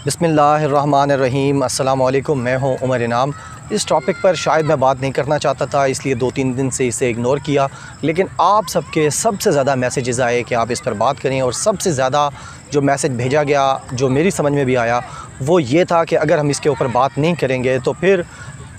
बिस्मिल्लाहिर्रहमानिर्रहीम। अस्सलाम वालेकुम। मैं हूं उमर इनाम। इस टॉपिक पर शायद मैं बात नहीं करना चाहता था, इसलिए 2-3 दिन से इसे इग्नोर किया, लेकिन आप सबके सबसे ज़्यादा मैसेजेस आए कि आप इस पर बात करें। और सबसे ज़्यादा जो मैसेज भेजा गया, जो मेरी समझ में भी आया, वो ये था कि अगर हम इसके ऊपर बात नहीं करेंगे तो फिर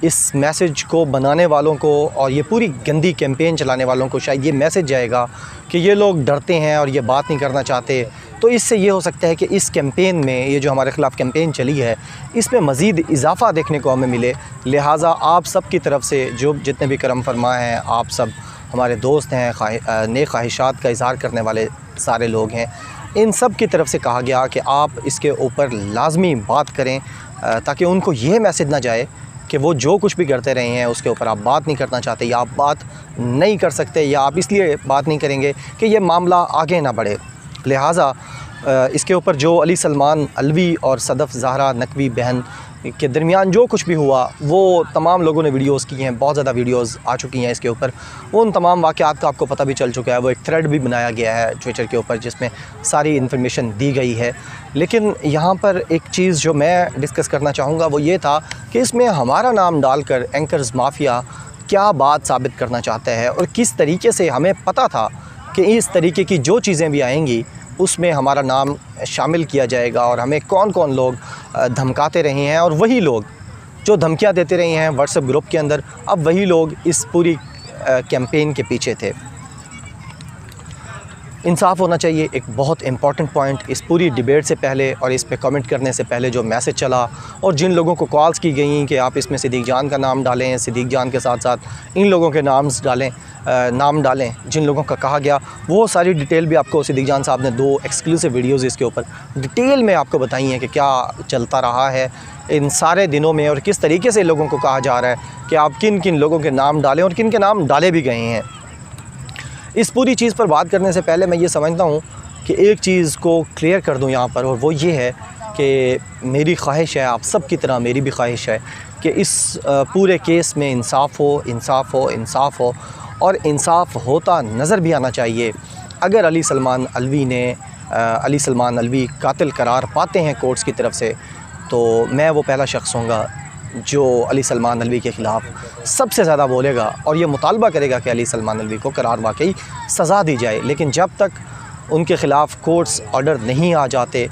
इस मैसेज को बनाने वालों को और ये पूरी गंदी कैंपेन चलाने वालों को शायद ये मैसेज जाएगा कि ये लोग डरते हैं और ये बात नहीं करना चाहते। तो इससे ये हो सकता है कि इस कैंपेन में, ये जो हमारे ख़िलाफ़ कैंपेन चली है, इसमें मज़ीद इजाफ़ा देखने को हमें मिले। लिहाजा आप सब की तरफ से जो जितने भी करम फरमा हैं, आप सब हमारे दोस्त हैं, नेक ख्वाहिशात का इज़हार करने वाले सारे लोग हैं, इन सब की तरफ से कहा गया कि आप इसके ऊपर लाजमी बात करें, ताकि उनको ये मैसेज ना जाए कि वो जो कुछ भी करते रहे हैं उसके ऊपर आप बात नहीं करना चाहते, या आप बात नहीं कर सकते, या आप इसलिए बात नहीं करेंगे कि ये मामला आगे ना बढ़े। लिहाजा इसके ऊपर जो अली सलमान अलवी और सदफ़ ज़हरा नकवी बहन के दरमियान जो कुछ भी हुआ, वो तमाम लोगों ने वीडियोज़ की हैं, बहुत ज़्यादा वीडियोज़ आ चुकी हैं इसके ऊपर। उन तमाम वाक़यात का आपको पता भी चल चुका है। वो एक थ्रेड भी बनाया गया है ट्विटर के ऊपर जिसमें सारी इन्फॉर्मेशन दी गई है। लेकिन यहाँ पर एक चीज़ जो मैं डिस्कस करना चाहूँगा वो ये था कि इसमें हमारा नाम डालकर एंकर्स माफिया क्या बात साबित करना चाहता है, और किस तरीके से हमें पता था कि इस तरीके की जो चीज़ें भी आएंगी उसमें हमारा नाम शामिल किया जाएगा, और हमें कौन कौन लोग धमकाते रहे हैं, और वही लोग जो धमकियां देते रहे हैं व्हाट्सएप ग्रुप के अंदर, अब वही लोग इस पूरी कैंपेन के पीछे थे। इंसाफ होना चाहिए, एक बहुत इंपॉर्टेंट पॉइंट। इस पूरी डिबेट से पहले और इस पे कमेंट करने से पहले जो मैसेज चला, और जिन लोगों को कॉल्स की गई कि आप इसमें सिद्दीक़ जान का नाम डालें, सिद्दीक़ जान के साथ साथ इन लोगों के नाम डालें जिन लोगों का कहा गया, वो सारी डिटेल भी आपको सिद्दीक़ जान साहब ने 2 एक्सक्लूसिव वीडियोज़ इसके ऊपर डिटेल में आपको बताई हैं कि क्या चलता रहा है इन सारे दिनों में, और किस तरीके से लोगों को कहा जा रहा है कि आप किन किन लोगों के नाम डालें और किन के नाम डाले भी गए हैं। इस पूरी चीज़ पर बात करने से पहले मैं ये समझता हूँ कि एक चीज़ को क्लियर कर दूँ यहाँ पर, और वो ये है कि मेरी ख्वाहिश है, आप सब की तरह मेरी भी ख्वाहिश है कि इस पूरे केस में इंसाफ़ हो, इंसाफ़ हो, इंसाफ़ हो, और इंसाफ़ होता नज़र भी आना चाहिए। अगर अली सलमान अलवी कातिल करार पाते हैं कोर्ट्स की तरफ से, तो मैं वो पहला शख्स होऊंगा जो अली सलमान अलवी के ख़िलाफ़ सबसे ज़्यादा बोलेगा और ये मुतालबा करेगा कि अली सलमान अलवी को करार वाकई सज़ा दी जाए। लेकिन जब तक उनके ख़िलाफ़ कोर्ट्स ऑर्डर नहीं आ जाते,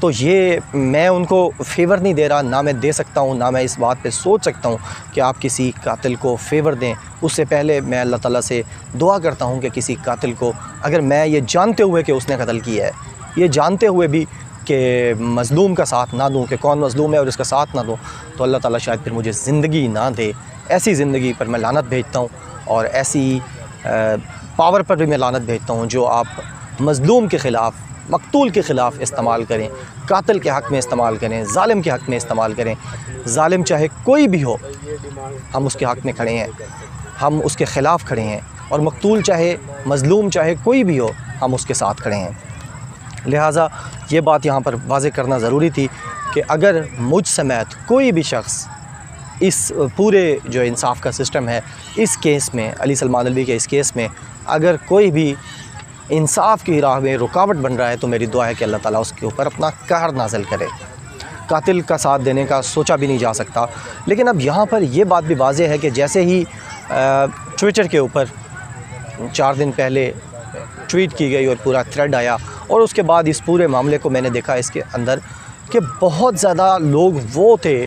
तो ये मैं उनको फ़ेवर नहीं दे रहा, ना मैं दे सकता हूँ, ना मैं इस बात पे सोच सकता हूँ कि आप किसी कातिल को फ़ेवर दें। उससे पहले मैं अल्लाह ताला से दुआ करता हूँ कि किसी कातिल को, अगर मैं ये जानते हुए कि उसने कत्ल किया है, ये जानते हुए भी कि मज़लूम का साथ ना दूँ, कि कौन मज़लूम है और इसका साथ ना दूँ, तो अल्लाह ताला शायद फिर मुझे ज़िंदगी ना दे। ऐसी ज़िंदगी पर मैं लानत भेजता हूँ, और ऐसी पावर पर भी मैं लानत भेजता हूँ जो आप मज़लूम के ख़िलाफ़, मकतूल के ख़िलाफ़ इस्तेमाल करें, कातिल के हक़ में इस्तेमाल करें, ज़ालिम के हक़ में इस्तेमाल करें। ज़ालिम चाहे कोई भी हो, हम उसके हक़ में खड़े हैं, हम उसके ख़िलाफ़ खड़े हैं, और मकतूल चाहे मज़लूम चाहे कोई भी हो, हम उसके साथ खड़े हैं। लिहाजा ये बात यहाँ पर वाज़ेह करना ज़रूरी थी कि अगर मुझ समेत कोई भी शख्स इस पूरे जो इंसाफ का सिस्टम है, इस केस में, अली सलमान अलवी के इस केस में, अगर कोई भी इंसाफ की राह में रुकावट बन रहा है, तो मेरी दुआ है कि अल्लाह ताला उसके ऊपर अपना कहर नाज़िल करे। कातिल का साथ देने का सोचा भी नहीं जा सकता। लेकिन अब यहाँ पर यह बात भी वाज़ेह है कि जैसे ही ट्विटर के ऊपर 4 दिन पहले ट्वीट की गई और पूरा थ्रेड आया, और उसके बाद इस पूरे मामले को मैंने देखा इसके अंदर कि बहुत ज़्यादा लोग वो थे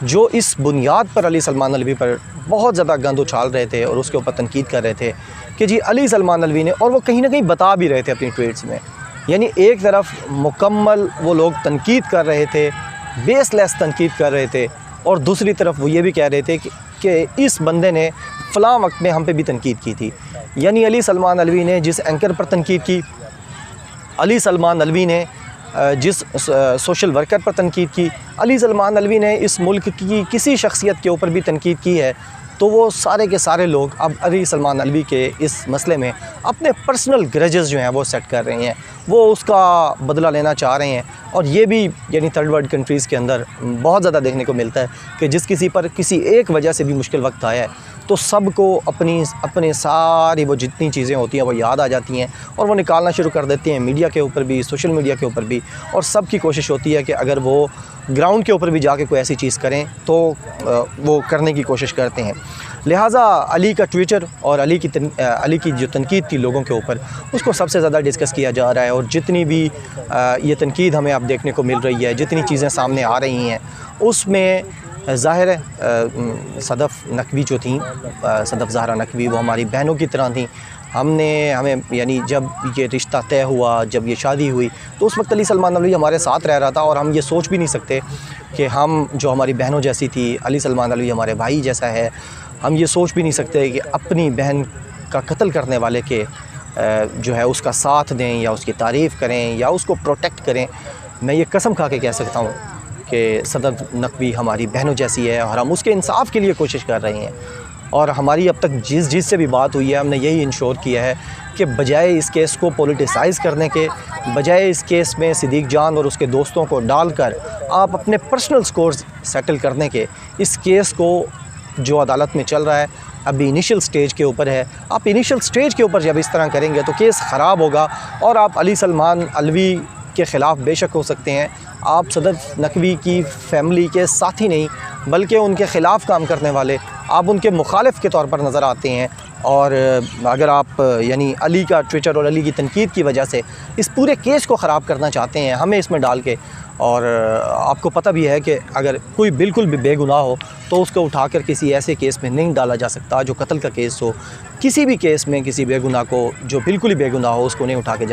जो इस बुनियाद पर अली सलमान अलवी पर बहुत ज़्यादा गंद उछाल रहे थे और उसके ऊपर तनकीद कर रहे थे कि जी अली सलमान अलवी ने, और वो कहीं ना कहीं बता भी रहे थे अपनी ट्वीट्स में, यानी एक तरफ मुकम्मल वो लोग तनकीद कर रहे थे, बेसलेस तनकीद कर रहे थे, और दूसरी तरफ वो ये भी कह रहे थे कि इस बंदे ने फ़लाँ वक्त में हम पे भी तनकीद की थी। यानी अली सलमान अलवी ने जिस एंकर पर तनकीद की, अली सलमान अलवी ने जिस सोशल वर्कर पर तनकीद की, अली सलमान अलवी ने इस मुल्क की किसी शख्सियत के ऊपर भी तनकीद की है, तो वो सारे के सारे लोग अब अली सलमान अलवी के इस मसले में अपने पर्सनल ग्रजेस जो हैं वो सेट कर रहे हैं, वो उसका बदला लेना चाह रहे हैं। और ये भी यानी थर्ड वर्ल्ड कंट्रीज़ के अंदर बहुत ज़्यादा देखने को मिलता है कि जिस किसी पर किसी एक वजह से भी मुश्किल वक्त आया है, तो सबको अपने सारी वो जितनी चीज़ें होती हैं वो याद आ जाती हैं और वो निकालना शुरू कर देते हैं, मीडिया के ऊपर भी, सोशल मीडिया के ऊपर भी। और सब की कोशिश होती है कि अगर वो ग्राउंड के ऊपर भी जाके कोई ऐसी चीज़ करें तो वो करने की कोशिश करते हैं। लिहाजा अली का ट्विटर और अली की जो तनकीद थी लोगों के ऊपर, उसको सबसे ज़्यादा डिस्कस किया जा रहा है। और जितनी भी ये तनकीद हमें अब देखने को मिल रही है, जितनी चीज़ें सामने आ रही हैं, उसमें ज़ाहिर है सदफ़ नकवी जो थी, सदफ़ ज़हरा नकवी, वो हमारी बहनों की तरह थी। हमें यानी जब ये रिश्ता तय हुआ, जब ये शादी हुई, तो उस वक्त अली सलमान नलवी हमारे साथ रह रहा था और हम ये सोच भी नहीं सकते कि हम जो हमारी बहनों जैसी थी, अली सलमान नलवी हमारे भाई जैसा है, हम ये सोच भी नहीं सकते कि अपनी बहन का कत्ल करने वाले के जो है उसका साथ दें या उसकी तारीफ़ करें या उसको प्रोटेक्ट करें। मैं ये कसम खा के कह सकता हूँ कि सदफ़ नकवी हमारी बहनों जैसी है और हम उसके इंसाफ के लिए कोशिश कर रहे हैं। और हमारी अब तक जिस से भी बात हुई है, हमने यही इंश्योर किया है कि बजाय इस केस को पॉलिटिसाइज़ करने के, बजाय इस केस में सिद्दीक़ जान और उसके दोस्तों को डालकर आप अपने पर्सनल स्कोर्स सेटल करने के, इस केस को जो अदालत में चल रहा है अभी इनिशियल स्टेज के ऊपर है, आप इनिशियल स्टेज के ऊपर जब इस तरह करेंगे तो केस ख़राब होगा और आप अली सलमान अलवी के ख़िलाफ़ बेशक हो सकते हैं, आप सदफ़ नकवी की फ़ैमिली के साथी नहीं बल्कि उनके ख़िलाफ़ काम करने वाले, आप उनके मुखालिफ के तौर पर नज़र आते हैं। और अगर आप यानी अली का ट्विटर और अली की तनकीद की वजह से इस पूरे केस को ख़राब करना चाहते हैं हमें इसमें डाल के, और आपको पता भी है कि अगर कोई बिल्कुल भी बेगुनाह हो तो उसको उठाकर किसी ऐसे केस में नहीं डाला जा सकता जो कत्ल का केस हो। किसी भी केस में किसी बेगुनाह को, जो बिल्कुल ही बेगुनाह हो, उसको नहीं उठा के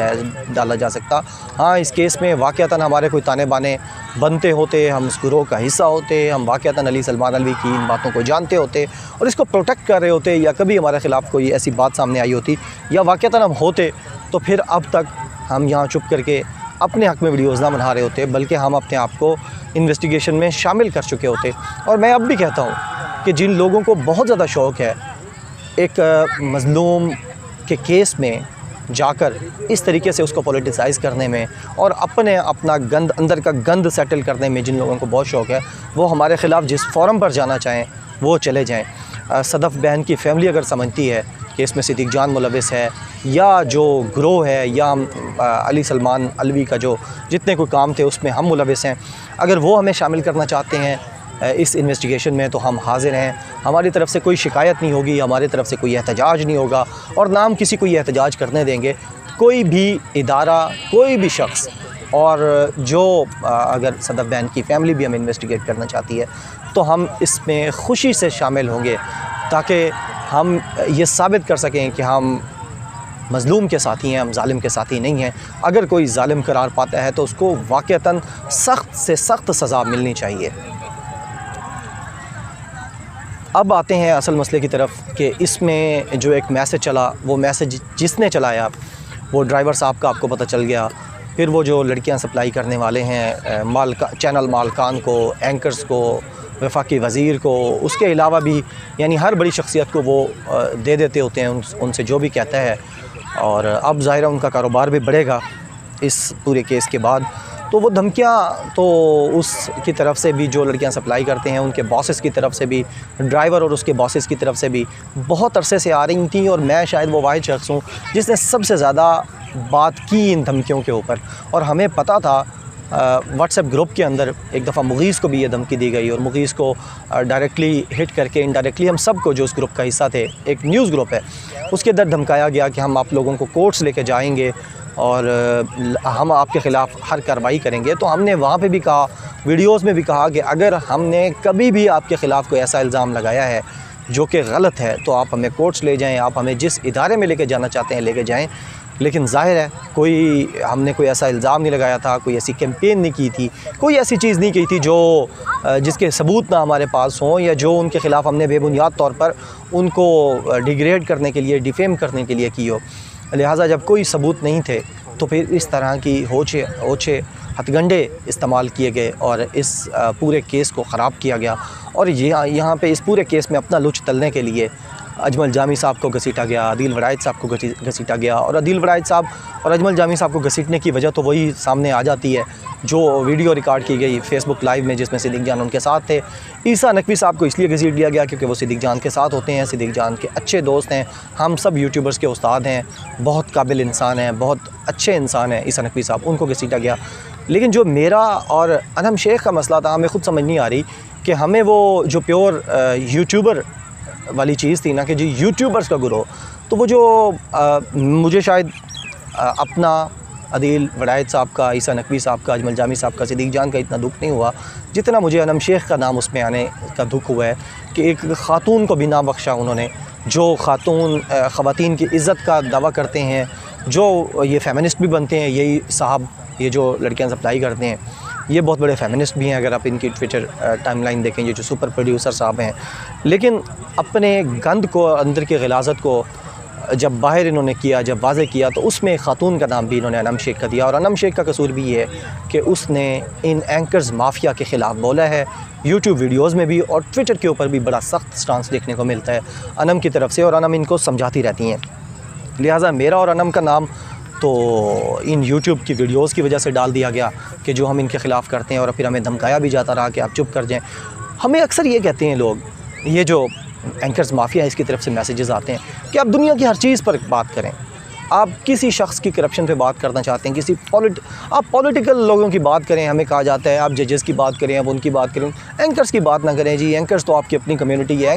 डाला जा सकता। हाँ, इस केस में वाक़तन हमारे कोई ताने बाने बनते होते, हम इस गिरोह का हिस्सा होते, हम वाक़तन अली सलमान अलवी की इन बातों को जानते होते और इसको प्रोटेक्ट कर रहे होते, या कभी हमारे ख़िलाफ़ कोई ऐसी बात सामने आई होती या वाक़तन हम होते, तो फिर अब तक हम यहाँ चुप करके अपने हक़ में वीडियोज़ ना बना रहे होते, बल्कि हम अपने आप को इन्वेस्टिगेशन में शामिल कर चुके होते। और मैं अब भी कहता हूँ कि जिन लोगों को बहुत ज़्यादा शौक़ है एक मज़लूम के केस में जाकर इस तरीके से उसको पॉलिटिसाइज़ करने में और अपना गंद, अंदर का गंद सेटल करने में, जिन लोगों को बहुत शौक़ है, वो हमारे ख़िलाफ़ जिस फोरम पर जाना चाहें वो चले जाएँ। सदफ़ बहन की फ़ैमिली अगर समझती है कि इसमें सिद्दीक़ जान मुलविस है या जो ग्रोह है या अली सलमान अलवी का जो जितने कोई काम थे उसमें हम मुलविस हैं, अगर वो हमें शामिल करना चाहते हैं इस इन्वेस्टिगेशन में तो हम हाज़िर हैं। हमारी तरफ़ से कोई शिकायत नहीं होगी, हमारी तरफ़ से कोई एहतजाज नहीं होगा और ना हम किसी को ये एहतजाज करने देंगे। कोई भी इदारा, कोई भी शख्स, और जो अगर सदफ़ बहन की फ़ैमिली भी हमें इन्वेस्टिगेट करना चाहती है तो हम इसमें ख़ुशी से शामिल होंगे ताकि हम ये साबित कर सकें कि हम मज़लूम के साथी हैं, हम जालिम के साथी नहीं हैं। अगर कोई जालिम करार पाता है तो उसको वाक़तन सख्त से सख्त सज़ा मिलनी चाहिए। अब आते हैं असल मसले की तरफ कि इसमें जो एक मैसेज चला, वो मैसेज जिसने चलाया वो ड्राइवर साहब का आपको पता चल गया, फिर वो जो लड़कियां सप्लाई करने वाले हैं चैनल मालकान को, एंकर्स को, वफाकी वज़ीर को, उसके अलावा भी यानी हर बड़ी शख्सियत को वो दे देते होते हैं उनसे जो भी कहता है। और अब ज़ाहिर उनका कारोबार भी बढ़ेगा इस पूरे केस के बाद। तो वो धमकियाँ तो उसकी तरफ से भी, जो लड़कियां सप्लाई करते हैं उनके बॉसेस की तरफ से भी, ड्राइवर और उसके बॉसेस की तरफ से भी बहुत अरसे से आ रही थी। और मैं शायद वो वाहिद शख्स हूँ जिसने सबसे ज़्यादा बात की इन धमकियों के ऊपर। और हमें पता था व्हाट्सएप ग्रुप के अंदर एक दफ़ा मुगीज़ को भी ये धमकी दी गई और मुगीज़ को डायरेक्टली हिट करके इनडायरेक्टली हम सब को जो उस ग्रुप का हिस्सा थे, एक न्यूज़ ग्रुप है, उसके अंदर धमकाया गया कि हम आप लोगों को कोर्ट्स लेके जाएंगे और हम आपके ख़िलाफ़ हर कार्रवाई करेंगे। तो हमने वहाँ पे भी कहा, वीडियोज़ में भी कहा कि अगर हमने कभी भी आपके ख़िलाफ़ कोई ऐसा इल्ज़ाम लगाया है जो कि गलत है तो आप हमें कोर्ट्स ले जाएँ, आप हमें जिस इदारे में लेके जाना चाहते हैं लेके जाएँ। लेकिन ज़ाहिर है हमने कोई ऐसा इल्ज़ाम नहीं लगाया था, कोई ऐसी कैंपेन नहीं की थी, कोई ऐसी चीज़ नहीं की थी जो जिसके सबूत ना हमारे पास हों या जो उनके ख़िलाफ़ हमने बेबुनियाद तौर पर उनको डिग्रेड करने के लिए, डिफेम करने के लिए की हो। लिहाजा जब कोई सबूत नहीं थे तो फिर इस तरह की ओछे हथगंडे इस्तेमाल किए गए और इस पूरे केस को ख़राब किया गया। और यहाँ पे इस पूरे केस में अपना लुच तलने के लिए अजमल जामी साहब को घसीटा गया, अदील वड़ाइद साहब को घसीटा गया, और अदील वड़ाइद साहब और अजमल जामी साहब को घसीटने की वजह तो वही सामने आ जाती है जो वीडियो रिकॉर्ड की गई फेसबुक लाइव में, जिसमें सिद्दीक़ जान उनके साथ थे। ईसा नकवी साहब को इसलिए घसीट लिया गया क्योंकि वो सिद्दीक़ जान के साथ होते हैं, सिद्दीक़ जान के अच्छे दोस्त हैं, हम सब यूट्यूबर्स के उस्ताद हैं, बहुत काबिल इंसान हैं, बहुत अच्छे इंसान हैं ईसा नकवी साहब, उनको घसीटा गया। लेकिन जो मेरा और अनम शेख का मसला था, हमें ख़ुद समझ नहीं आ रही कि हमें वो जो प्योर यूट्यूबर वाली चीज़ थी ना कि जी यूट्यूबर्स का गुरोह, तो वो जो मुझे शायद अपना अदील वड़ाइद साहब का, ईसा नकवी साहब का, अजमल जामी साहब का, सिद्दीक़ जान का इतना दुख नहीं हुआ जितना मुझे अनम शेख का नाम उसमें आने का दुख हुआ है कि एक ख़ातून को भी ना बख्शा उन्होंने, जो ख़ातून ख़वातीन की इज़्ज़त का दावा करते हैं, जो ये फ़ेमिनिस्ट भी बनते हैं, यही साहब ये जो लड़कियां सप्लाई करते हैं ये बहुत बड़े फ़ेमिनिस्ट भी हैं, अगर आप इनकी ट्विटर टाइमलाइन देखें, ये जो सुपर प्रोड्यूसर साहब हैं, लेकिन अपने गंद को, अंदर की ग़लाज़त को जब बाहर इन्होंने किया, जब वाज़े किया, तो उसमें ख़ातून का नाम भी इन्होंने अनम शेख का दिया। और अनम शेख का कसूर भी ये है कि उसने इन एंकर्स माफिया के ख़िलाफ़ बोला है, यूट्यूब वीडियोज़ में भी और ट्विटर के ऊपर भी बड़ा सख्त स्टांस देखने को मिलता है अनम की तरफ से, और अनम इनको समझाती रहती हैं। लिहाजा मेरा और अनम का नाम तो इन यूट्यूब की वीडियोज़ की वजह से डाल दिया गया कि जो हम इनके ख़िलाफ़ करते हैं, और फिर हमें धमकाया भी जाता रहा कि आप चुप कर जाएं। हमें अक्सर ये कहते हैं लोग, ये जो एंकर्स माफिया है इसकी तरफ से मैसेजेस आते हैं कि आप दुनिया की हर चीज़ पर बात करें, आप किसी शख्स की करप्शन पे बात करना चाहते हैं, आप पॉलिटिकल लोगों की बात करें, हमें कहा जाता है आप जजेस की बात करें, आप उनकी बात करें, एंकर्स की बात ना करें। जी एंकर्स तो आपकी अपनी कम्युनिटी है,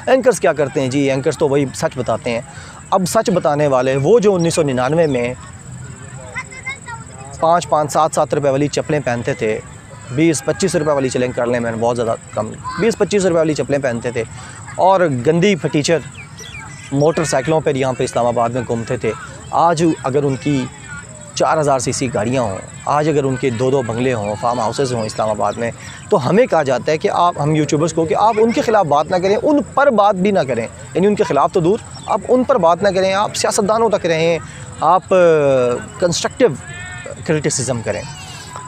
एंकर्स क्या करते हैं जी, एंकर्स तो वही सच बताते हैं। अब सच बताने वाले वो जो 1999 में 5-5, 7-7 रुपये वाली चप्पलें पहनते थे, 20-25 रुपये वाली चलें कर लें, मैंने बहुत ज़्यादा कम, 20-25 रुपये वाली चप्पलें पहनते थे और गंदी फटीचर मोटरसाइकिलों पर यहाँ पे इस्लामाबाद में घूमते थे। आज अगर उनकी 4000 सीसी गाड़ियाँ हों, आज अगर उनके 2-2 बंगले हों, फार्म हाउसेज़ हों इस्लामाबाद में, तो हमें कहा जाता है कि आप, हम यूट्यूबर्स को, कि आप उनके ख़िलाफ़ बात ना करें, उन पर बात भी ना करें, यानी उनके ख़िलाफ़ तो दूर, आप उन पर बात ना करें, आप सियासतदानों तक रहें, आप कंस्ट्रक्टिव क्रिटिसिज्म करें।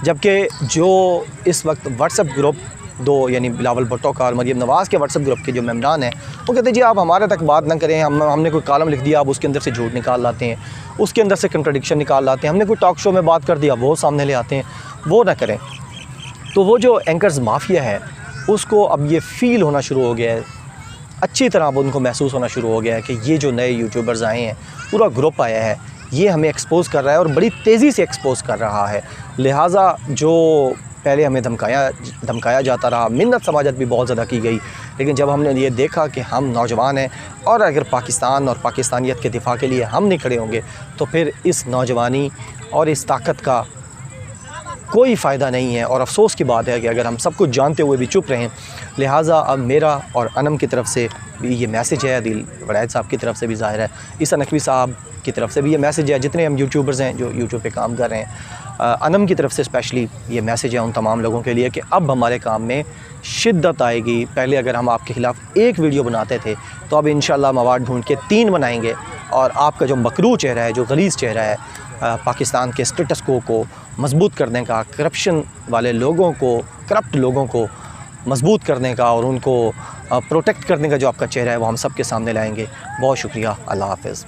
जबकि जो इस वक्त व्हाट्सएप ग्रुप दो, यानी बिलावल भुट्टो का और मरीम नवाज़ के व्हाट्सएप ग्रुप के जो मेम्बरान हैं, वो कहते हैं जी आप हमारे तक बात ना करें, हमने कोई कॉलम लिख दिया, आप उसके अंदर से झूठ निकाल लाते हैं, उसके अंदर से कंट्रडिक्शन निकाल लाते हैं, हमने कोई टॉक शो में बात कर दिया वो सामने ले आते हैं, वो ना करें। तो वो जो एंकर्स माफिया है उसको अब ये फ़ील होना शुरू हो गया है, अच्छी तरह अब उनको महसूस होना शुरू हो गया है कि ये जो नए यूट्यूबर्स आए हैं, पूरा ग्रुप आया है, ये हमें एक्सपोज़ कर रहा है और बड़ी तेज़ी से एक्सपोज़ कर रहा है। लिहाजा जो पहले हमें धमकाया जाता रहा, मिन्नत समाजत भी बहुत ज़्यादा की गई, लेकिन जब हमने ये देखा कि हम नौजवान हैं और अगर पाकिस्तान और पाकिस्तानियत के दिफा के लिए हम नहीं खड़े होंगे तो फिर इस नौजवानी और इस ताकत का कोई फ़ायदा नहीं है। और अफसोस की बात है कि अगर हम सब कुछ जानते हुए भी चुप रहें। लिहाजा अब मेरा और अनम की तरफ से भी ये मैसेज है, अदील वड़ाइद साहब की तरफ से भी ज़ाहिर है, ईसा नकवी साहब की तरफ से भी ये मैसेज है, जितने हम यूट्यूबर्स हैं जो यूट्यूब पे काम कर रहे हैं, अनम की तरफ से स्पेशली ये मैसेज है उन तमाम लोगों के लिए कि अब हमारे काम में शिद्दत आएगी। पहले अगर हम आपके ख़िलाफ़ एक वीडियो बनाते थे तो अब इंशाल्लाह मवाद ढूंढ के 3 बनाएंगे, और आपका जो मकरू चेहरा है, जो गलीज़ चेहरा है, पाकिस्तान के स्टेटस को मजबूत करने का, करप्शन वाले लोगों को, करप्ट लोगों को मजबूत करने का और उनको प्रोटेक्ट करने का जो आपका चेहरा है वो हम सब के सामने लाएंगे। बहुत शुक्रिया। अल्लाह हाफ़िज़।